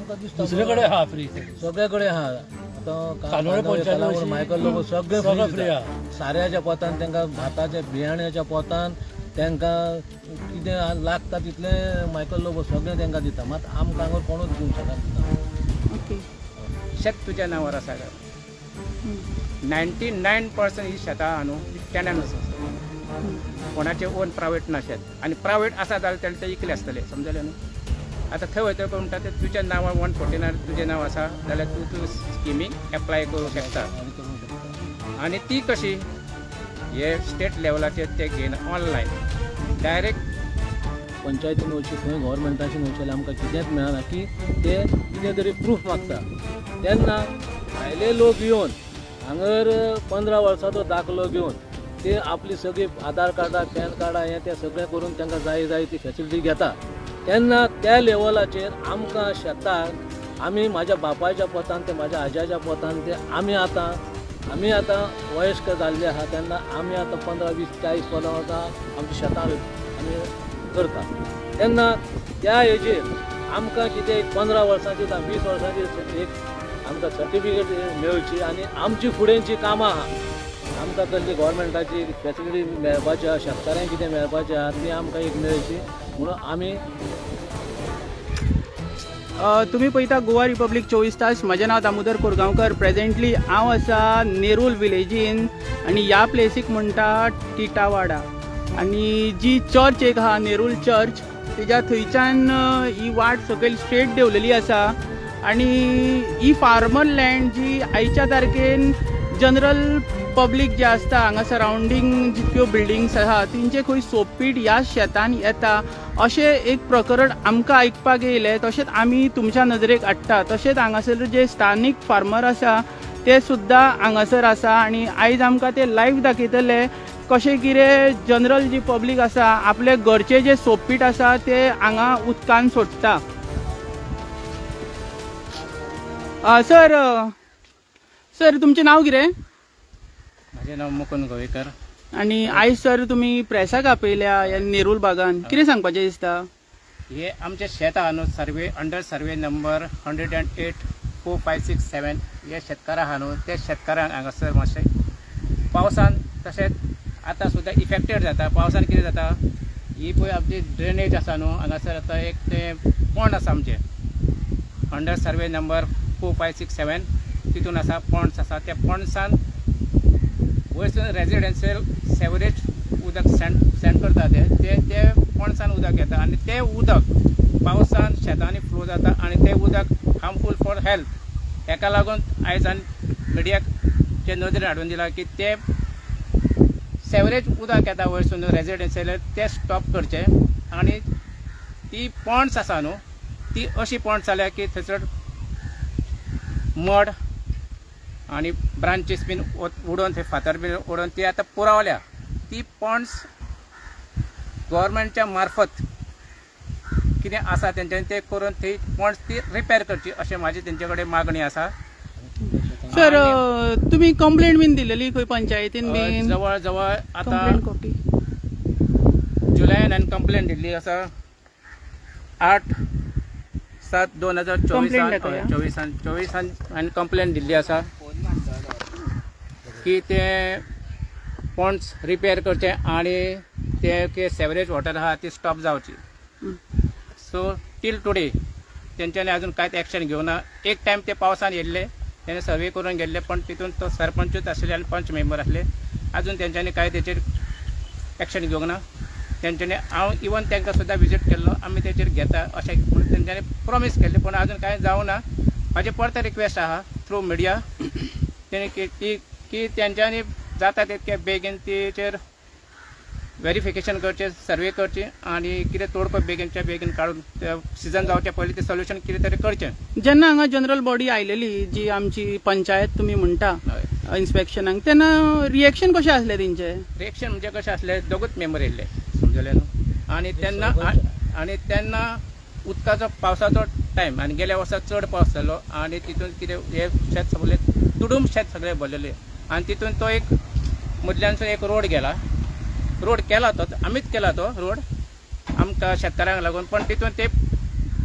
आमकां दिसता दुसरे कडेन आहा फ्री सगळे कडेन आहा. आतां मायकल लोक सगळे फ्री आहा. साऱ्याच्या पोतान तांकां भाताच्या बियाण्याच्या पोतान तांकां कितें लागता तितलें मायकल लोक सगळें तांकां दिता. मात आमकां हांगा कोणूच दिवंक शकना. ओके. शेत तुज्या नांवार आसा काय? 99% ही शेतां आहा न्हू ती टॅनंट आसा, कोणाचे ओन प्रायवेट ना शेत. आनी प्रायवेट आसा जाल्यार तेणे ते इकले आसतले, समजलें न्हू. आतां थंय वयतकच म्हणटा ते तुज्या नांवार 149 तुजें नांव आसा जाल्यार तूं स्किमीक एप्लाय करूंक शकता. आनी ती कशी हे स्टेट लेवलाचेर ते घेयना ऑनलायन डायरेक्ट पंचायतीन वचची खंय गव्हर्मेंटाची वचचे जाल्यार आमकां कितेंच मेळना की ते कितें तरी प्रूफ मागता. तेन्ना भायले लोक येवन हांगर 15 वर्साचो दाखलो घेवन ते आपली सगळी आधार कार्डां पॅन कार्डां हें तें सगळें करून तांकां जाय ती फॅसिलिटी घेता. तेन्ना त्या लेवलाचेर आमकां शेताक आमी म्हाज्या बापायच्या पोतान ते म्हाज्या आज्याच्या पोतान ते आमी आतां वयस्क जाल्ले आहा. तेन्ना आमी आतां 15, 20, 40 वर्सां आमच्या शेतां आमी करता. तेन्ना त्या हेजेर आमकां कितें 15 वर्सांची 20 वर्सांची एक आमकां सर्टिफिकेट मेळची आनी आमची फुडेंची कामां आहा आमकां कसली गव्हर्मेंटाची फॅसिलिटी मेळपाची आहा, शेतकाऱ्यांक कितें मेळपाचें आहा ती आमकां एक मेळची म्हणून आमी. तुम्ही पळयता गोवा रिपब्लीक 24 तास. म्हजें नांव दामोदर कोरगांवकर. प्रेजेंटली हांव आसा नेरूल विलेजीन आनी ह्या प्लेसीक म्हणटा टिटावाडा. आनी जी चर्च एक आहा नेरूल चर्च तेज्या थंयच्यान ही वाट सकयल स्ट्रेट देंवलेली आसा. आनी ही फार्मर लँड जी आयच्या तारखेन जनरल पब्लीक जे आसता हांगा सरावंडींग जितक्यो बिल्डिंग्स आहा तेंचे खंय सोपपीट ह्या शेतान येता अशें एक प्रकरण आमकां आयकपाक येयलें. तशेंच आमी तुमच्या नदरेक हाडटा. तशेंच हांगासर जे स्थानीक फार्मर आसा ते सुद्दां हांगासर आसा आनी आयज आमकां ते लायव्ह दाखयतले कशें कितें जनरल जी पब्लीक आसा आपले घरचे जे सोपपीट आसा ते हांगा उदकान सोडटा. सर तुमचें नांव कितें? म्हजें नांव मुकुंद गोवेकर. आनी आयज सर तुमी प्रेसाक आपयल्या ह्या नेरूल भागान कितें सांगपाचें दिसता? हे आमचे शेत आहा न्हू सर्वे अंडर सर्वे नंबर 108, 4, 5, 6, 7 हे शेतकार आहा न्हू ते शेतकारांक हांगासर मातशें पावसान तशेंच आतां सुद्दां इफेक्टेड जाता. पावसान कितें जाता ही पळय आमची ड्रेनेज आसा न्हू हांगासर आतां एक ते पोंड आसा आमचे अंडर सर्वे नंबर 4, 5, 6, 7 तितून आसा पॉन्ड्स आसा. त्या पॉन्ड्सान वयरसून रेजिडेन्शियल सेवरेज उदक सेंड करता ते पॉन्ड्सान उदक येता आनी ते उदक पावसान शेतांनी फ्लो जाता आनी ते उदक हार्मफूल फॉर हेल्थ. हेका लागून आयज मिडियाचे नदरेन हाडून दिला की ते सेवरेज उदक येता वयरसून रेजिडेन्शियल ते स्टॉप करचे आनी ती पॉन्ड्स आसा न्हू ती अशी पॉन्ड्स जाल्या की थंयसर मड आनी ब्रांचीस बीन उडोवन थंय फातर बीन उडोवन ती आतां पुरावल्या. ती पॉन्ड्स गव्हर्मेंटच्या मार्फत कितें आसा तेंच्यांनी ते करून ती पॉन्ड्स ती रिपेर करची अशें म्हाजी तेंचे कडेन मागणी आसा. सर तुमी कंप्लेंट बीन दिलेली खंय पंचायतीन बीन? जवळ जवळ आतां जुलयान हांवें कंप्लेंट दिल्ली आसा 8/7/2024 हांवें कंप्लेंट दिल्ली आसा की ते पॉन्ड्स रिपेर करचे आनी ते सेवरेज वॉटर आहा ती स्टॉप जावची. सो टील टुडे तेंच्यांनी अजून कांयच एक्शन घेवना. एक टायम ते पावसान येयल्ले तेणे सर्वे करून गेल्ले पण तितून तो सरपंचूच आसले आनी पंच मेंबर आसले. अजून तेंच्यांनी कांय तेचेर एक्शन घेवंक ना. तेंच्यांनी हांव इवन तांकां सुद्दां विजीट केल्लो आमी तेचेर घेता अशें म्हणून तेंच्यांनी प्रॉमीस केल्लें पण अजून कांय जावना. म्हाजी परत रिक्वेस्ट आहा थ्रू मिडिया तेणी की तेंच्यांनी जाता तितके बेगीन तेचेर व्हेरिफिकेशन करचें सर्वे करची आनी कितें तोडपो बेगीनच्या बेगीन काडून सिजन जावचे पयलीं ते सोल्युशन कितें तरी करचें. जेन्ना हांगा जनरल बॉडी आयलेली जी आमची पंचायत तुमी म्हणटा इन्स्पेक्शनाक तेन्ना रिएक्शन कशें आसलें तेंचें? रिएक्शन म्हणजे कशें आसलें दोगूच मेंबर येयल्ले समजलें न्हू आनी तेन्ना उदकाचो पावसाचो टायम आनी गेल्या वर्सा चड पावस जालो आनी तितून कितें हे शेत सगळें तुडूंब शेत सगळें भरलेलें आनी तितून तो एक मदल्यानसून एक रोड गेला. रोड केला तो आमीच केला तो रोड आमकां शेतकारांक लागून पण तितून ते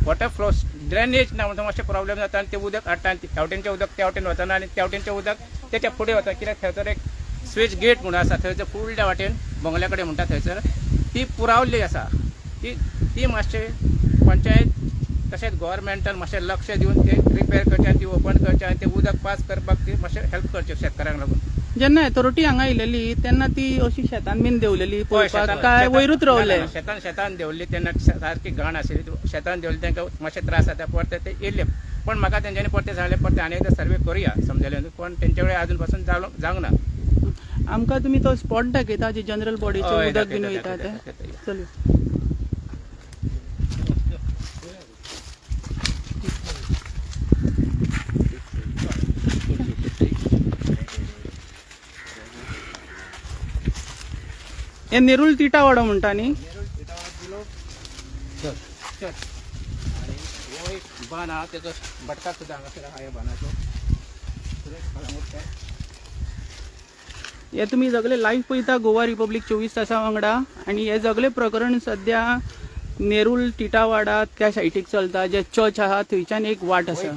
वॉटर फ्लो ड्रेनेज ना म्हणून मातशें प्रॉब्लेम जाता आनी ते उदक हाडटा आनी हेवटेनचें उदक त्या वाटेन वतना आनी त्या वाटेनचें उदक तेच्या फुडें वता कित्याक थंयसर एक स्विच गेट म्हणून आसा थंयसर फुडल्या वाटेन बंगल्या कडेन म्हणटा थंयसर ती पुरावल्ली आसा ती मातशें पंचायत तशेंच गव्हर्मेंटान मातशें लक्ष दिवन ते रिपेर करचें आनी ती ओपन करचें आनी ते उदक पास करपाक ती मातशें हेल्प करचें शेतकाऱ्यांक लागून. जेन्ना अथॉरिटी हांगा आयलेली तेन्ना ती अशी शेतान बीन देवलेली पळोवपाक काय वयरूच रावले? शेतान देवल्ली तेन्ना सारकी घाण आशिल्ली शेतान देवल्ली तांकां मातशें त्रास जाता परते ते येयले पण म्हाका तेंच्यांनी परते सांगलें परते आनी एकदां सर्वे करुया समजलें पण तेंचे कडेन आजून पासून जावंक ना. आमकां तुमी तो स्पॉट दाखयता जे जनरल बॉडीचे उदक बीन वयता ते चल. हे नेरूल तिटावाडो म्हणटा न्ही? हो एक बांद आहा तेजो भटकाक सुद्दां हांगासर आहा ह्या बांदाचो. हे तुमी सगळे लायव्ह पळयता गोवा रिपब्लीक 24 तासां वांगडा आणि हे सगळे प्रकरण सध्या नेरूल तिटावाडा त्या सायटीक चलता जे चर्च आहा थंयच्यान एक वाट आसा.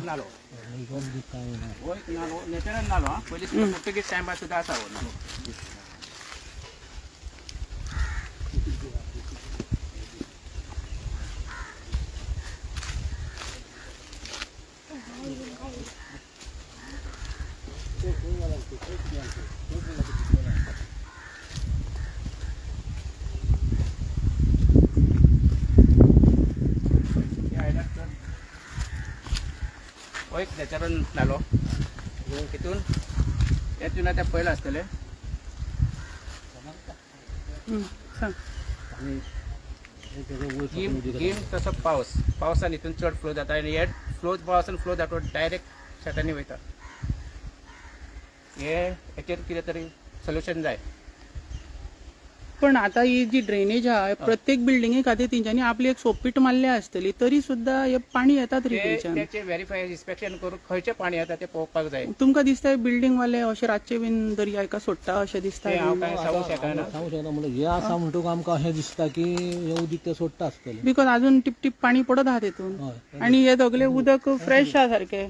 नॅचरल नालो हा पयलीं पुर्तुगीज टायमार सुद्दां आसा हो नालो. हो एक नॅचरल नालो हितून येतून आतां पयलें आसतलें गीम तसो पावसान हितून चड फ्लो जाता आनी हे पावसान फ्लो जाता डायरेक्ट शेतांनी वयता. हेचेर कितें तरी सोल्युशन जाय. पण आता ही जी ड्रेनेज आहा प्रत्येक बिल्डिंगे खातीर तेंच्यांनी आपली एक सोपीट मारली आसतली तरी सुद्धा हे पाणी येतात रे थंयच्यान. तेचे व्हेरीफाय इन्स्पेक्शन करून खंयचें पाणी येता तें पळोवपाक जाय. तुमकां दिसता बिल्डिंग वाले अशें रातचे बीन दर्याका सोडटा अशें दिसता? सांगू शकना म्हणजे हे आसा म्हणटूक आमकां अशें दिसता की हे उदीक ते सोडटा आसतलें बिकॉज अजून टिप टिप पाणी पडत आहा तेतून आणि हे सगळे उदक फ्रेश आहा सारखे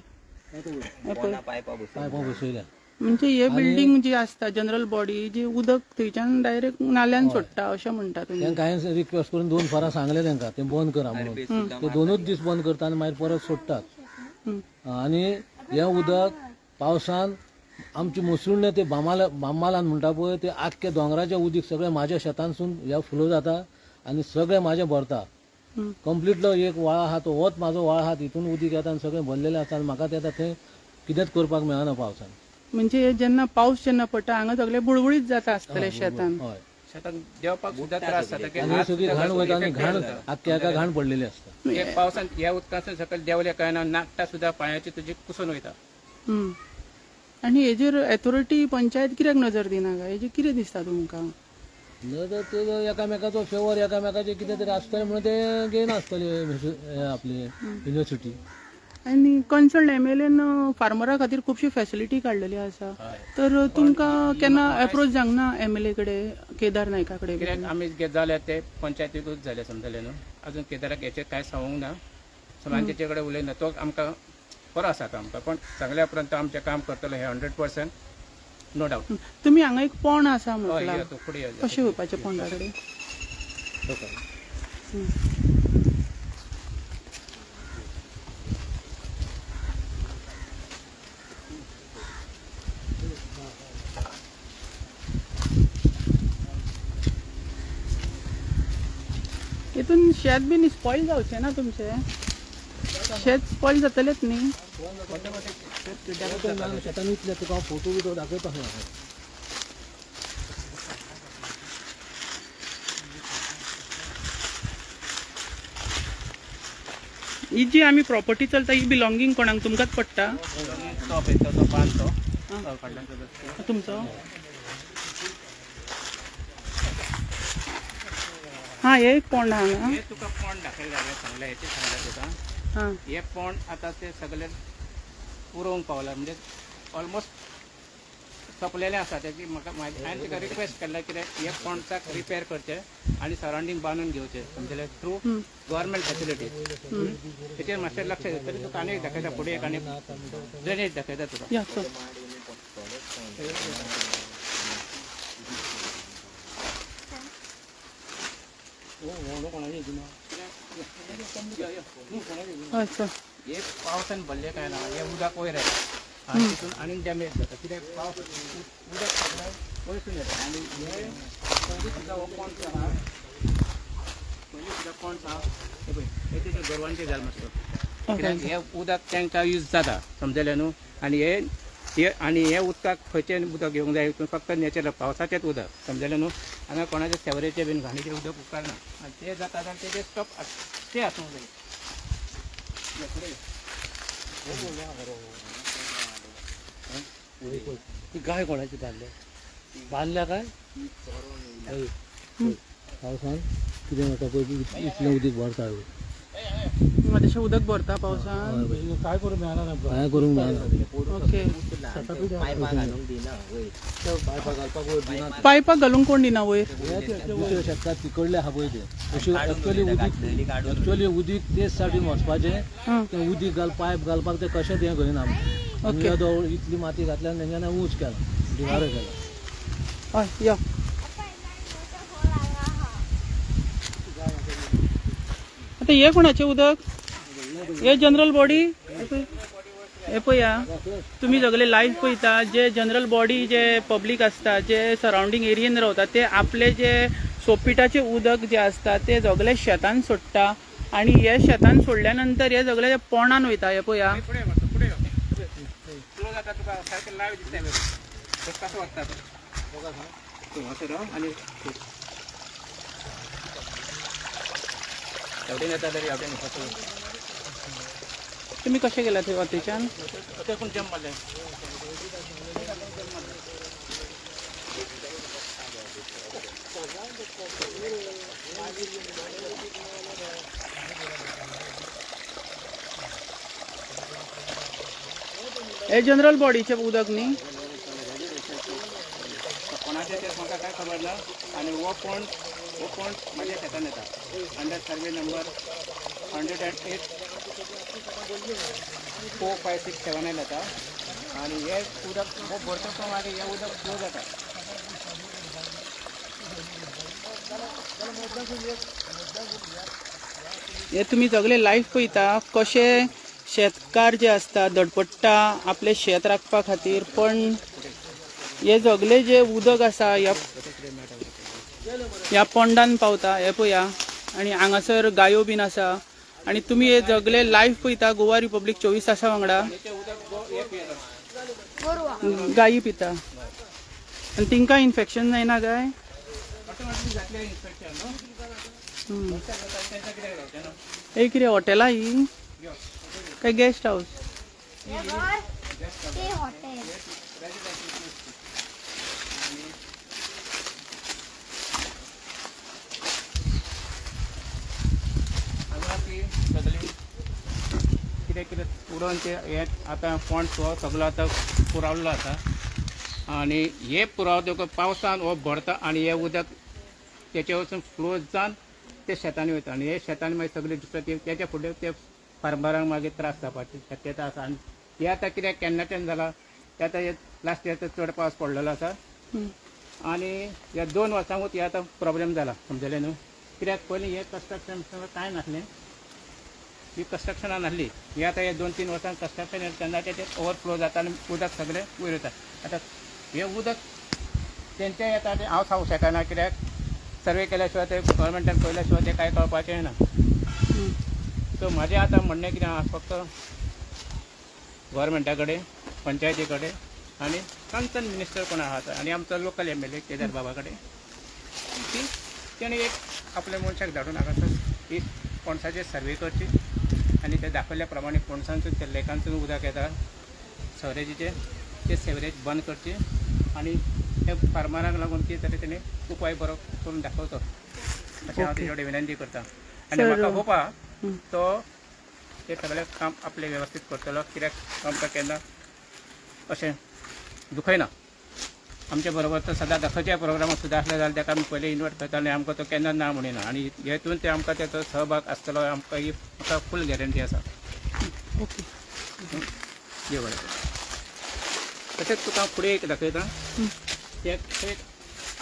पायपा बसयल्या. म्हणजे हे बिल्डिंग जी असता जनरल बॉडी जे उदक थंयच्यान डायरेक्ट नाल्यान सोडटा अशें म्हणटा तुमी? तांकां हांवें रिक्वेस्ट करून 2 फारां सांगलें तांकां ते बंद करा म्हणून. ते 2च दीस बंद करता आनी मागीर परत सोडटात. आनी हे उदक पावसान आमचे मुसळणे ते बांमालान म्हणटा पळय ते आख्खे दोंगराचें उदीक सगळें म्हाज्या शेतांसून ह्या फ्लो जाता आनी सगळें म्हाजें भरता. कंप्लीटलो एक व्हाळ आहा तो होच म्हाजो व्हाळ आहा तितून उदीक येता आनी सगळें भरलेलें आसता आनी म्हाका तें थंय कितेंच करपाक मेळना पावसान. म्हणजे जेन्ना पावस जेन्ना पडटा हांगा सगळे बुळबुळीत जाता आसतले शेतान. हय शेतान देवपाक सुद्दां त्रास जाता. आनी सगळी घाण वयता आनी घाण आख्ख्या हाका घाण पडलेली आसता. हे पावसान ह्या उदकांतसून सकयल देंवले काय ना नाकटां सुद्दां पांयाची तुजी कुसून वयता. आनी हेजेर अथॉरिटी पंचायत कित्याक नजर दिना काय हेजेर कितें दिसता तुमकां? ते एकामेकाचो फेवर एकामेकाचे कितें तरी आसतलें म्हणून ते घेयना आसतले आपली युनिवर्सिटी. आनी कन्सर्न एमएलएन फार्मरा खातीर खुबशी फॅसिलिटी काडलेली आसा तर तुमकां केन्ना अप्रोच जावंक ना एमएलए कडेन केदार नायका कडेन? कित्याक आमी जाले ते पंचायतीकूच जाले समजलें न्हू अजून केदाराक हेचेर कांय सांगूंक ना सो आमी तेचे कडेन उलयना तो आमकां बरो आसा आमकां पण सगळ्या पर्यंत आमचें काम करतलो हे 100% नो डावट. तुमी हांगा एक पोंड आसा म्हटल्यार फुडें कशें वयपाचें पोंडा कडेन? हितून शेत बीन स्पॉइल जावचें ना तुमचें? शेत स्पॉइल जातलेच न्ही? शेतान इतले तुका फोटो बिटो दाखयता. ही जी आमी प्रॉपर्टी चलता ही बिलॉंगींग कोणाक तुमकांच पडटा? तो बांद तो तुमचो? हा हे एक पोंड हांगा. हे तुका पोंड दाखयलें हांवें सांगलें हेचें सांगलें तुका. हे पोंड आतां ते सगळे पुरोवंक पावला म्हणजे ऑलमोस्ट सोंपलेलें आसा तेजी म्हाका हांवें तिका रिक्वेस्ट केला कित्याक हे पॉण्ड्साक रिपेर करचे आनी सरावंडींग बांदून घेवचे समजलें थ्रू गव्हर्मेंट फॅसिलिटी तेचेर मातशें लक्ष दिता तरी तुका आनी दाखयता फुडें एक आनी ड्रेनेज दाखयता तुका या चल. हय चल. हे पावसान भरले काय ना हे उदक वयर येता आनी तितून आनीक डॅमेज जाता कित्याक पावस उदक सगळें वयसून येता आनी हे पयलीं सुद्दां हो पॉण्ड्स आहा हे पळय हे तेजे गोरवांचें जाल मातसो कित्याक हे उदक तांकां यूज जाता समजलें न्हू आनी हे उदकाक खंयचें उदक घेवंक जाय फक्त नॅचरल पावसाचेंच उदक समजलें न्हू हांगा कोणाचें सेवरेचें बीन घाणीचें उदक उपकारना आनी तें जाता जाल्यार तेजें स्टॉप तें आसूंक जाय गाय कोणाची बांधल्या काय पावसान कितें म्हाका पळय इतलें उदीक भरता मातशें उदक भरता पावसान काय करूंक मेळना काय करूंक मेळना ओके घालपाक पायपाक घालूंक कोण दिना वयर दुसरे शेतकार तिकडले आहा पळय ते अशें एक्चुअली उदीक तेच सायडीन वचपाचें तें उदीक पायप घालपाक ते कशेंच हें करिना आमी इतली माती घातल्यान तेंच्यानी उंच केला दिवारो केला हय या आता हे कोणाचें उदक हे जनरल बॉडी हे पळया तुमी सगळे लायव्ह पळयता जे जनरल बॉडी जे पब्लीक आसता जे सरावंडींग एरियेन रावता ते आपले जे सोपिटाचे उदक जे आसता ते सगळे शेतान सोडटा आनी हे शेतान सोडल्या नंतर हे सगळे पोंडान वयता हे पळया तुम्ही कशें गेला थंय वतेच्यान तेकून जम मारले हे जनरल बॉडीचे उदक न्ही कोणाचें तें म्हाका काय खबर ना आनी हो पॉण्ड म्हाज्या शेतान येता अंडर सर्वे नंबर 108/456/7 येता आनी हे उदक हो भरता मागीर हे उदक फ्लो जाता हे तुम्ही सगळे लायव्ह पळयता कशे शेतकार जे असता धडपडटा आपले शेत राखपा खातीर पण हे सगळे जे उदक आसा ह्या पोंडान पावता हे पळया आनी हांगासर गायो बीन आसा आनी तुमी हे सगळे लायव्ह पळयता गोवा रिपब्लीक 24 तासां वांगडा गायी पिता आनी तिंका इन्फेक्शन जायना काय हे कितें हॉटेलां ही काय गेस्ट हाऊस कितें कितें उडोवन ते हे आतां पॉण्ड हो सगळो आतां पुरावल्लो आसा आनी हे पुरावतो पावसान हो भरता आनी हे उदक तेचे वचून फ्लो जावन ते शेतांनी वयता आनी हे शेतांनी मागीर सगळे दुसरे तेच्या फुडें ते फार्मरांक मागीर त्रास जावपाची शक्यता आसा आनी हे आतां कित्याक केन्नाच्यान जाला ते आतां लास्ट इयर चड पावस पडलेलो आसा आनी ह्या 2 वर्सांकूच हे आतां प्रॉब्लेम जाला समजलें न्हू कित्याक पयलीं हे कन्स्ट्रक्शन कांय नासलें ही कन्स्ट्रक्शनां नासली हे आतां हे 2-3 वर्सां कन्स्ट्रक्शन तेन्ना तेचे ओवरफ्लो जाता आनी उदक सगळें वयर वयता आतां हे उदक तेंचे येता ते हांव सांगूंक शकना कित्याक सर्वे केल्या शिवाय ते गव्हर्मेंटान पळयल्या शिवाय ते कांय कळपाचें ना सो म्हाजें आतां म्हणणें कितें आहा फक्त गव्हर्मेंटा कडेन पंचायती कडेन आनी कन्सर्न मिनिस्टर कोण आहात आनी आमचो लोकल MLA केदार बाबा कडेन की तेणी एक आपल्या मनशाक धाडून हांगासर ही पणसाची सर्वे करची आनी ते दाखयल्या प्रमाणे पणसांसून ते लेकांसून उदक येता सवरेजीचे ते सेवरेज बंद करची आनी ते फार्मरांक लागून कितें तरी तेणी उपाय बरो करून दाखवतो अशें हांव तेजे कडेन विनंती करता आनी म्हाका होप आहा तो हे सगळें काम आपलें वेवस्थीत करतलो कित्याक आमकां केन्ना अशें दुखयना आमच्या बरोबर तो सदां खंयच्याय प्रोग्रामाक सुद्दां असले जाल्यार ताका आमी पयलीं इन्वायट करता आनी आमकां तो केन्ना ना म्हणिना आनी हेतून ते आमकां तेचो सहभाग आसतलो आमकां ही म्हाका फूल गॅरंटी आसा. ओके. देव बरें. तशेंच तुका फुडें एक दाखयता. एक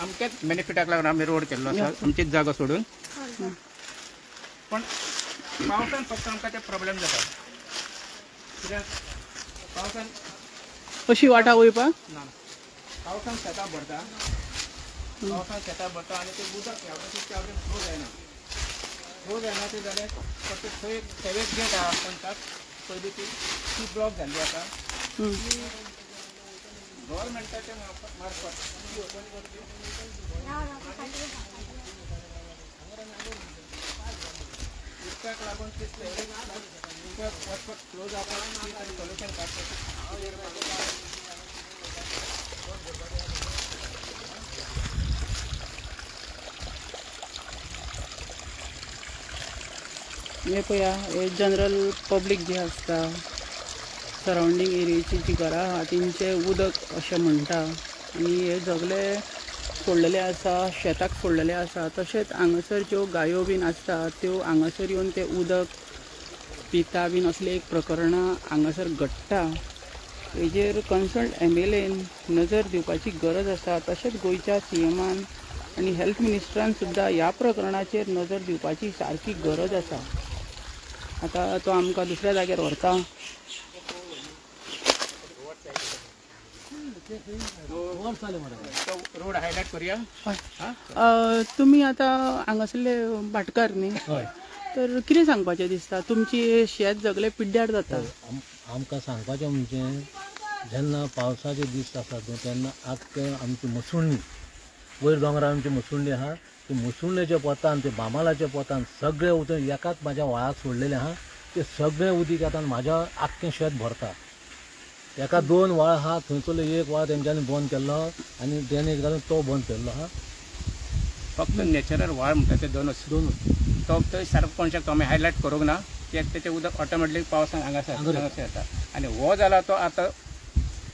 अमकेच बेनिफिटाक लागून आमी रोड केल्लो आसा आमचीच जागो सोडून. पण पावसान फक्त आमकां ते प्रॉब्लेम जाता. कित्याक पावसान अशी वाटा वयपाक ना पावसान शेतां भरता आनी ते उदक फ्लो जायना ते जाल्यार फक्त थंय सेवेक गेट आहा पण ताक पयलीं ती ब्लॉक जाल्ली आसा. गव्हर्मेंटाच्या मार्फत उदकाक लागून ती उदक वचपाक फ्लो जावपाक सोल्युशन काडपाक. हे पळया हे जनरल पब्लीक जी आसता सरावंडींग एरियेची जी घरां आहा तेंचे उदक अशें म्हणटा आनी हे सगळे सोडलेले आसा शेताक सोडलेले आसा. तशेंच हांगासर ज्यो गायो बीन आसता त्यो हांगासर येवन ते उदक पिता बीन असले एक प्रकरणां हांगासर घडटा. हेजेर कन्सर्न MLAन नजर दिवपाची गरज आसा. तशेंच गोंयच्या CMान आनी हेल्थ मिनिस्टरान सुद्दां ह्या प्रकरणाचेर नजर दिवपाची सारकी गरज आसा. आतां तो आमकां दुसऱ्या जाग्यार व्हरता. रोड हायलायट करूया. तुमी आतां हांगासरले भाटकार न्ही, तर कितें सांगपाचें दिसता? तुमची शेत सगळें पिड्ड्यार जाता. आमकां सांगपाचें म्हणजे जेन्ना पावसाचे दीस आसा तेन्ना आख्खें आमची मसुंडी वयर दोंगरार आमची मसुंडी आहा ते मसुंडेच्या पोतान ते बामालाच्या पोतान सगळें उदक एकाच म्हाज्या व्हाळाक सोडलेलें आहा. ते सगळें उदीक आतां म्हाज्या आख्खें शेत भरता. एका 2 व्हाळ आहा थंयचो एक व्हाळ तेंच्यांनी बंद केल्लो आनी ड्रेनेज घालून तो बंद केल्लो आहा. फक्त नॅचरल व्हाळ म्हणटा ते दोनूच तो थंय सारको कोणशाक आमी हायलायट करूंक ना. तेचें उदक ऑटोमॅटिक पावसान हांगासर येता आनी हो जाला तो आतां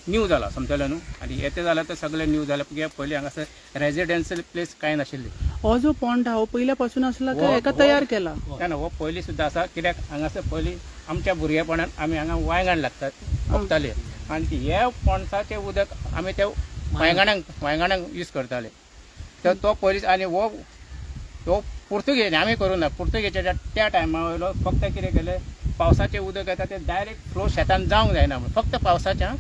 न्यू जाला समजलें न्हू. आनी येते जाल्यार ते सगळे न्यू जाले कित्याक पयलीं हांगासर रेजिडेन्शियल प्लेस कांय नाशिल्ली. हो जो पॉंड आहा हो पयल्या पासून आसला काय एका तयार केला? ना हो पयलीं सुद्दां आसा. कित्याक हांगासर पयलीं आमच्या भुरगेपणान आमी हांगा वांयगण लागतात ओंपताले आनी हे पणसाचें उदक आमी ते वांयगणांक यूज करताले. तर तो पयलीं आनी हो पुर्तुगेज आमी करूं ना. पुर्तुगेजाच्या त्या टायमा वयलो फक्त कितें केलें पावसाचें उदक येता ते डायरेक्ट फ्लो शेतान जावंक जायना म्हणून फक्त पावसाच्या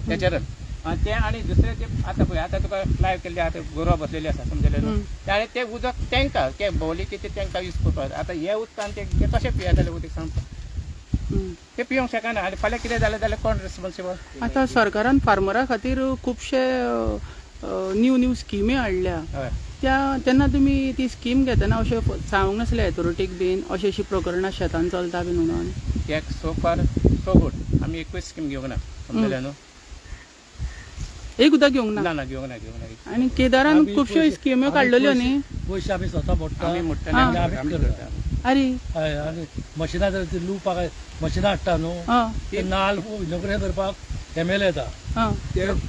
तेचेरच. आनी ते आनी दुसरे ते आतां पळय आतां तुका लायव केल्ले आतां गोरवां बसलेली आसा समजलें न्हू. आनी ते उदक तांकां ते भोंवली की ते तांकां यूज करपाक. आतां हे उदकान ते कशें पियेताले उदक सांगता ते पिवंक शकना. आनी फाल्यां कितें जालें जाल्यार कोण रिस्पॉन्सिबल? आतां सरकारान फार्मरा खातीर खुबशे न्यू स्किमी हाडल्या. तेन्ना तुमी ती स्कीम घेतना अशें सांगूंक नासलें एथॉरिटीक बीन अशी अशी प्रकरणां शेतान चलता बीन म्हणून? एक सो फार सो गूड आमी एकूच स्कीम घेवंक ना समजलें न्हू. एक उदक घेवंक ना? ना घेवंक ना. आनी केदारान खुबश्यो स्किम्यो काडलेल्यो न्ही. पयशे आमी स्वता मोडटा. अरे आनी मशिनां जर ती लुवपाक मशिनां हाडटा न्हू ते नाल इनॉग्रेट करपाक MLA येता.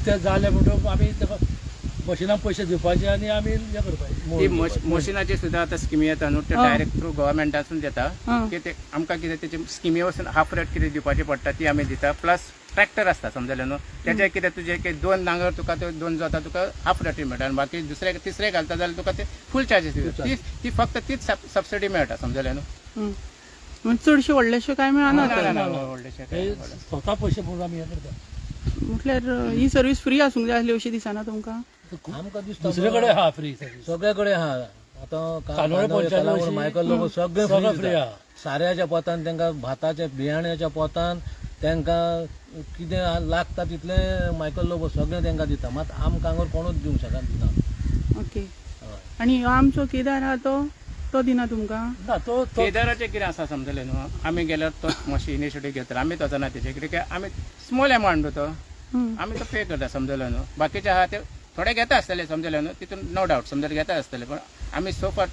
ते जाले म्हणून आमी ताका मशिनांक पयशे दिवपाचे आनी आमी हें करपाचें. ती मशिनाची सुद्दां आतां स्किमी येता न्हू ते डायरेक्ट थ्रू गव्हर्मेंटासून येता. की ते आमकां कितें तेचे स्किमी वचून हाफ रेट कितें दिवपाची पडटा ती आमी दिता. प्लस ट्रॅक्टर आसता समजलें न्हू. तेचे कितें तुजे 2 नांगर तुका ते 2 जाता तुका हाफ रेटी मेळटा आनी बाकी दुसरे तिसरे घालता जाल्यार तुका ते फूल चार्जीस दिता. ती फक्त तीच सबसिडी मेळटा समजलें न्हू. चडशे व्हडलेशे काय मेळना. स्वता पयशे म्हणून आमी हें करता. म्हटल्यार ही सर्वीस फ्री आसूंक जाय आसली अशी दिसना तुमकां? आमकां दिसता दुसरे कडेन आहा फ्री सगळे कडेन आहा. आतां कानोळे पंचायत मायकल लोक सगळे फ्री आहा. साऱ्याच्या पोतान तांकां भाताच्या बियाण्याच्या पोतान तांकां कितें लागता तितलें मायकल लोक सगळें तांकां दिता. मात आमकां हांगर कोणूच दिवंक शकना. ओके. आनी आमचो केदार आहा तो दिना तुमकां? ना तो केदाराचें कितें आसा समजलें न्हू. आमी गेल्यार तो मातशी इनिशिएटीव घेतलो. आमी तो ना तेचे कित्याक आमी स्मॉल एमावंट तो आमी तो पे करता समजलें न्हू. बाकीचे आहा ते थोडे घेता आसतले समजलें न्हू. तितून नो डावट समजलें घेता आसतले. पण आमी so far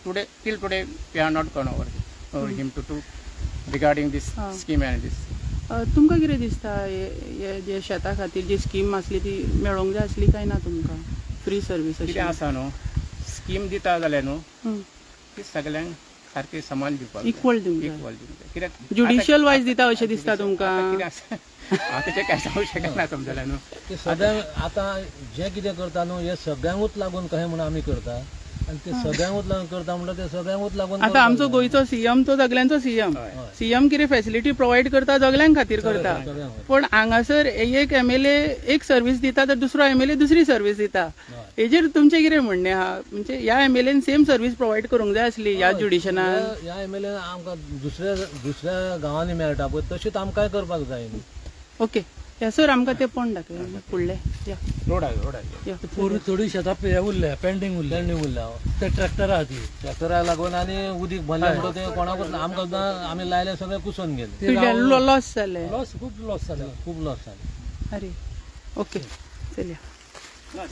till today we are not gone over him to regarding this scheme and this. तुमकां कितें दिसता हे जे शेता खातीर जी स्कीम आसली ती मेळोंक जाय आसली काय ना तुमकां? फ्री सर्वीस कितें आसा न्हू स्कीम दिता जाल्यार न्हू ती सगळ्यांक सारकी समान दिवपाक इक्वल दिवंक जाय. इक्वल दिवंक कित्याक ज्युडिशियल वायज दिता अशें दिसता तुमकां? कितें आसा हांव तेचें कांय सांगूंक शकना समजलें न्हू. ते सगळ्यांक आतां जें कितें करता न्हू हे सगळ्यांकूच लागून कशें म्हणून आमी करता आनी ते सगळ्यांकूच लागून करता म्हणल्यार ते सगळ्यांकूच लागून आतां आमचो गोंयचो सीएम तो सगळ्यांचो सीएम. सीएम कितें फॅसिलिटी प्रोवायड करता सगळ्यांक खातीर करता. पण हांगासर एक MLA एक सर्वीस दिता तर दुसरो MLA दुसरी सर्वीस दिता. हेजेर तुमचें कितें म्हणणें आहा? म्हणजे ह्या MLAन सेम सर्वीस प्रोवायड करूंक जाय आसली ह्या ज्युडिशनान. ह्या MLA आमकां दुसऱ्या गांवांनी मेळटा पळय तशीच आमकांय करपाक जाय न्ही. ओके या सर आमकां ते पण दाखय फुडले या रोडार या. थोडी शेतां उरल्या पेंडिंग उरल्या ते ट्रॅक्टर आहा ती ट्रॅक्टराक लागून आनी उदीक भरलें म्हणून ते कोणाकूच आमकां आमी लायले सगळे कुसून गेले. पिड्यान लॉस जाले. खूप लॉस जाले. खूब लॉस जाले. अरे ओके चल या.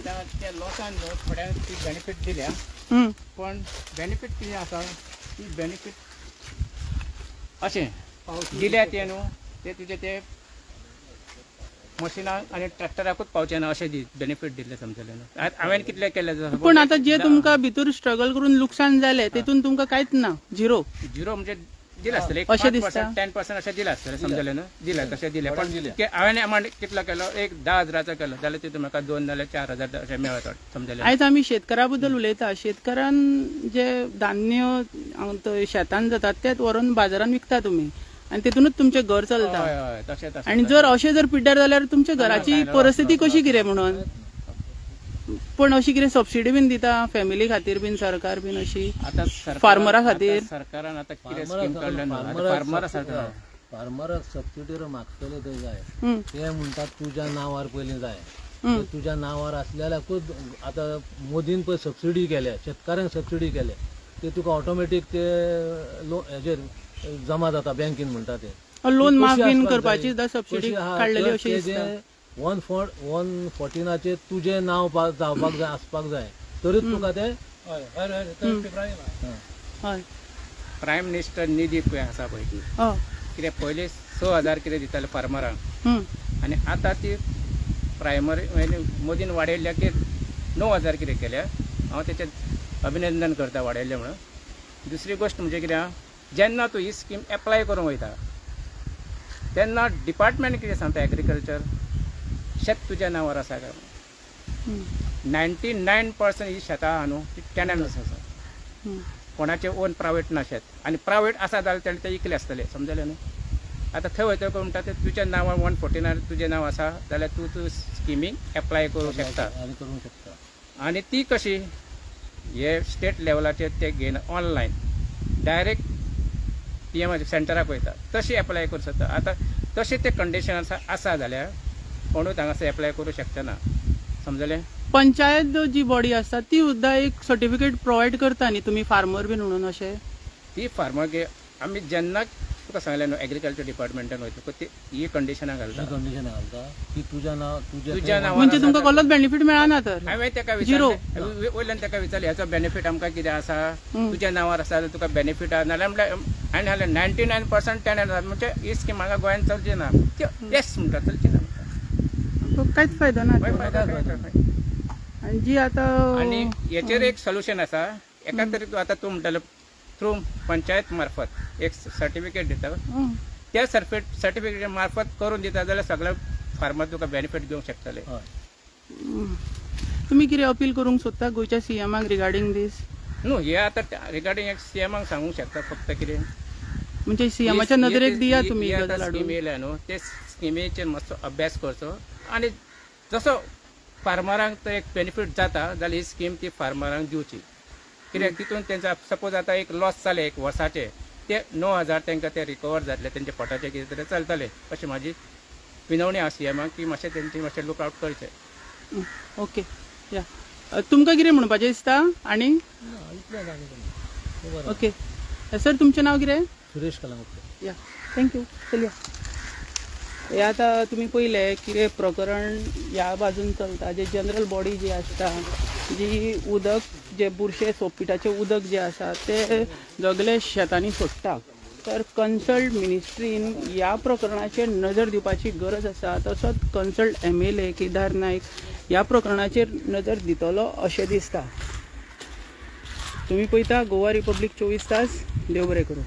त्या लोकांक न्हू थोड्यांक ती बेनिफीट दिल्या पण बेनिफीट कितें आसा ती बेनिफीट अशें दिल्या ते न्हू ते तुजे ते मशिनाक आनी ट्रॅक्टराकूच पावचे ना अशें बेनिफीट दिल्ले समजलें न्हू. हांवें कितले केले पण आतां जे तुमकां भितर स्ट्रगल करून लुकसाण जालें तेतून तुमकां कांयच ना झिरो म्हणजे दिला आसतलें अशें दिसता. 10% अशें दिला आसतलें समजलें न्हू. दिला तशें दिलें पण हांवें अमावंट कितलो केलो एक 10,000चो केलो जाल्यार तितून म्हाका 2 नाल्यार 4,000 अशें मेळत समजलें. आयज आमी शेतकारा बद्दल उलयता. शेतकारान जे धान्य शेतान जातात तेच व्हरून बाजारान विकता तुमी आनी तितूनच तुमचें घर चलता. हय तशेंच आनी जर अशें जर पिड्ड्यार जाल्यार तुमच्या घराची परिस्थिती कशी कितें म्हणून? पण अशी कितें सबसिडी बीन दिता फॅमिली खातीर बीन सरकार बीन अशी फार्मरा खातीर? सरकारान आतां कितें स्कीम काडल्या फार्मराक सबसिडी मागतले ते जाय ते म्हणटात तुज्या नांवार पयलीं जाय. तुज्या नांवार आसलेल्याकूच आतां मोदीन पळय सबसिडी केल्या शेतकाऱ्यांक सबसिडी केल्या ते तुका ऑटोमॅटीक ते हेजेर जमा जाता बँकेन म्हणटा ते. लोन माफ बीन करपाची सबसिडी काडलेली अशी दिसता. 114 तुझे नाव जावपाक जाय आसपाक जाय तरीच तुका ते प्रायम मिनिस्टर निधी पळय आसा पळय ती कितें पयलीं 6,000 कितें दिताले फार्मरांक आनी आतां ती प्रायमरी मोदीन वाडयल्या की 9,000 कितें केल्या. हांव तेचें अभिनंदन करता वाडयलें म्हणून. दुसरी गोश्ट म्हणजे कितें जेन्ना तूं ही स्कीम एप्लाय करूंक वयता तेन्ना डिपार्टमेंट कितें सांगता एग्रीकल्चर शेत तुज्या नांवार आसा काय. 99% ही शेतां आहा न्हू ती टॅनन्स आसा कोणाचें ओन प्रायवेट ना शेत आनी प्रायवेट आसा जाल्यार तेणे ते इकले आसतले समजलें न्हू. आतां थंय वयतकच म्हणटा ते तुज्या नांवार 149 तुजें नांव आसा जाल्यार तूं स्किमीक एप्लाय करूंक शकता. आनी ती कशी हे स्टेट लेवलाचेर ते घेयना ऑनलायन डायरेक्ट PM सेंटराक वयता तशी एप्लाय करूं शकता. आतां तशें ते कंडिशन आसा जाल्यार कोणूच हांगासर एप्लाय करूं शकता ना समजलें. पंचायत जी बॉडी आसता ती सुद्दां एक सर्टिफिकेट प्रोवायड करता न्ही तुमी फार्मर बीन म्हणून अशें? ती फार्मर आमी जेन्ना तुका सांगलें न्हू एग्रीकल्चर डिपार्टमेंटान वयता ती ही कंडिशनां घालता की तुज्या नांवार म्हणजे तुमकां कसलोच बेनिफीट मेळना तर? हांवें तेका विचारलें वयल्यान तेका विचारलें हेचो बेनिफीट आमकां कितें आसा तुज्या नांवार आसा जाल्यार तुका बेनिफीट आसा नाल्यार म्हटल्यार हांवें सांगलें 99% टॅनन्स म्हणजे ही स्कीम म्हाका गोंयांत चलची ना येस म्हणटा चलची ना कांयच फायदो ना. आनी जी आतां आनी हेचेर एक सोल्युशन आसा एका तरी आतां तूं म्हणटालो थ्रू पंचायत मार्फत एक सर्टिफिकेट दिता त्या सर्टिफिकेट मार्फत करून दिता जाल्यार सगळे फार्मर तुका बेनिफीट घेवंक शकतले. तुमी कितें अपील करूंक सोदता गोंयच्या CMाक रिगार्डींग दीस? न्हू हे आतां रिगार्डींग एक CMाक सांगूंक शकता फक्त कितें म्हणजे CMाच्या नदरेक दिया तुमी स्कीम येयल्या न्हू ते स्किमीचेर मातसो अभ्यास करचो आनी जसो फार्मरांक एक बेनिफीट जाता जाल्यार ही स्कीम ती फार्मरांक दिवची. कित्याक तितून तेंचा सपोज आतां एक लॉस जालें एक वर्साचे ते 9,000 तांकां ते रिकवर जातले तेंचे पोटाचे कितें तरी चलतले अशी म्हाजी विनवणी आसा CMाक की मातशें तेंची मातशें लूक आउट करचें. ओके या तुमकां कितें म्हणपाचें दिसता आनी? ओके सर तुमचें नांव कितें? सुरेश कलांगुटकर. या थँक्यू चलया. हे आतां तुमी पळयलें कितें प्रकरण ह्या बाजून चलता जे जनरल बॉडी जी आसता जी उदक जे बुरशे सोपपिटाचें उदक जें आसा ते सगळे शेतांनी सोडटा तर कन्सल्ट मिनिस्ट्रीन ह्या प्रकरणाचेर नजर दिवपाची गरज आसा. तसोच कन्सल्ट MLA केदार नायक ह्या प्रकरणाचेर नजर दितलो अशें दिसता. तुम्ही पळयता गोवा रिपब्लीक 24 तास. देव बरें करूं.